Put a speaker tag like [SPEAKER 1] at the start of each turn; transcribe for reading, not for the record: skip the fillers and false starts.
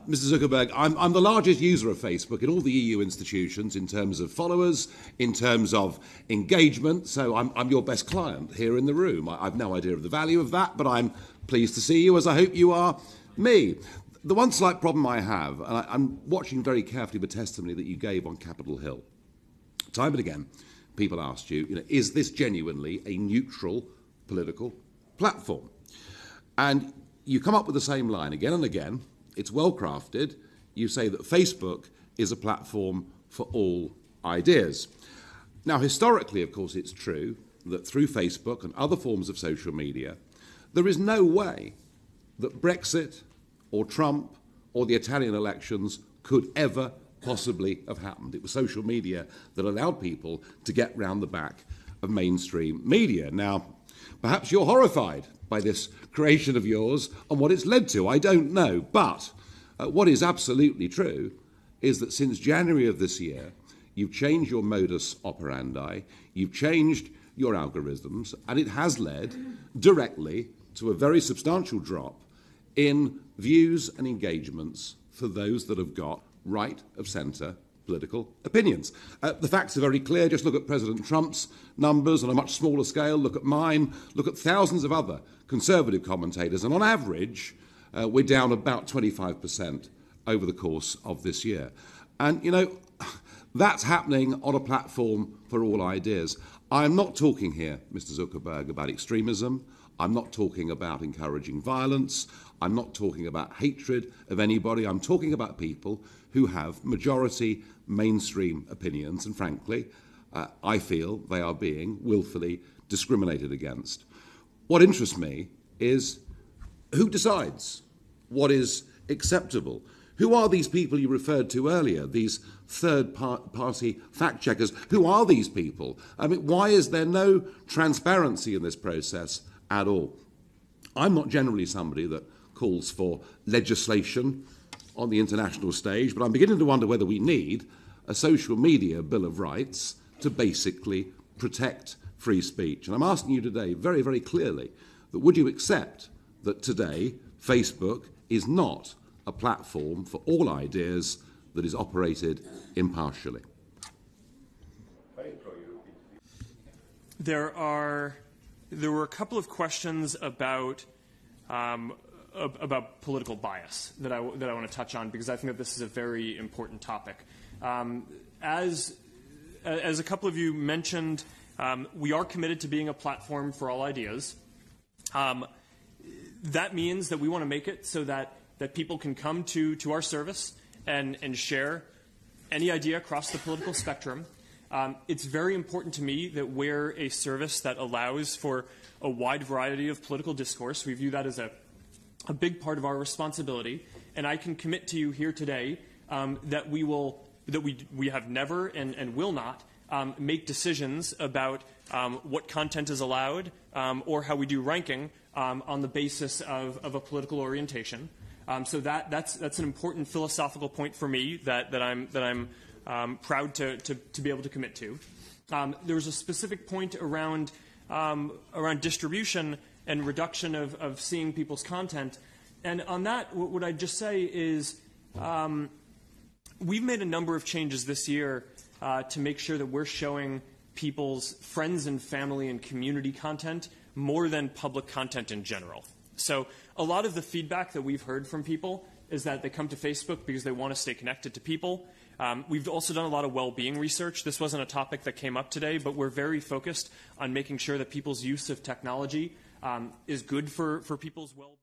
[SPEAKER 1] Mr. Zuckerberg, I'm the largest user of Facebook in all the EU institutions in terms of followers, in terms of engagement, so I'm your best client here in the room. I've no idea of the value of that, but I'm pleased to see you, as I hope you are me. The one slight problem I have, and I'm watching very carefully the testimony that you gave on Capitol Hill. Time and again, people asked you, is this genuinely a neutral political platform? And you come up with the same line again and again. It's well crafted. You say that Facebook is a platform for all ideas. Now, historically, of course, it's true that through Facebook and other forms of social media, there is no way that Brexit or Trump or the Italian elections could ever possibly have happened. It was social media that allowed people to get round the back of mainstream media. Now, perhaps you're horrified by this creation of yours and what it's led to. I don't know. But what is absolutely true is that since January of this year, you've changed your modus operandi, you've changed your algorithms, and it has led directly to a very substantial drop in views and engagements for those that have got right of centre political opinions. The facts are very clear. Just look at President Trump's numbers on a much smaller scale. Look at mine. Look at thousands of other conservative commentators. And on average, we're down about 25% over the course of this year. And, that's happening on a platform for all ideas. I'm not talking here, Mr. Zuckerberg, about extremism. I'm not talking about encouraging violence. I'm not talking about hatred of anybody. I'm talking about people who have majority mainstream opinions, and frankly, I feel they are being willfully discriminated against. What interests me is who decides what is acceptable? Who are these people you referred to earlier, these third-party fact-checkers? Who are these people? I mean, why is there no transparency in this process at all? I'm not generally somebody that calls for legislation on the international stage, but I'm beginning to wonder whether we need a social media Bill of Rights to basically protect free speech. And I'm asking you today very, very clearly that would you accept that today Facebook is not a platform for all ideas that is operated impartially?
[SPEAKER 2] There were a couple of questions about political bias that I want to touch on, because I think that this is a very important topic. As a couple of you mentioned, we are committed to being a platform for all ideas. That means that we want to make it so that people can come to our service and share any idea across the political spectrum. It's very important to me that we're a service that allows for a wide variety of political discourse. We view that as a big part of our responsibility, and I can commit to you here today that we have never and will not make decisions about what content is allowed or how we do ranking on the basis of a political orientation. So that's an important philosophical point for me that I'm proud to be able to commit to. There was a specific point around distribution and reduction of seeing people's content. And on that, what I'd just say is we've made a number of changes this year to make sure that we're showing people's friends and family and community content more than public content in general. So a lot of the feedback that we've heard from people is that they come to Facebook because they want to stay connected to people. We've also done a lot of well-being research. This wasn't a topic that came up today, but we're very focused on making sure that people's use of technology is good for people's well-being.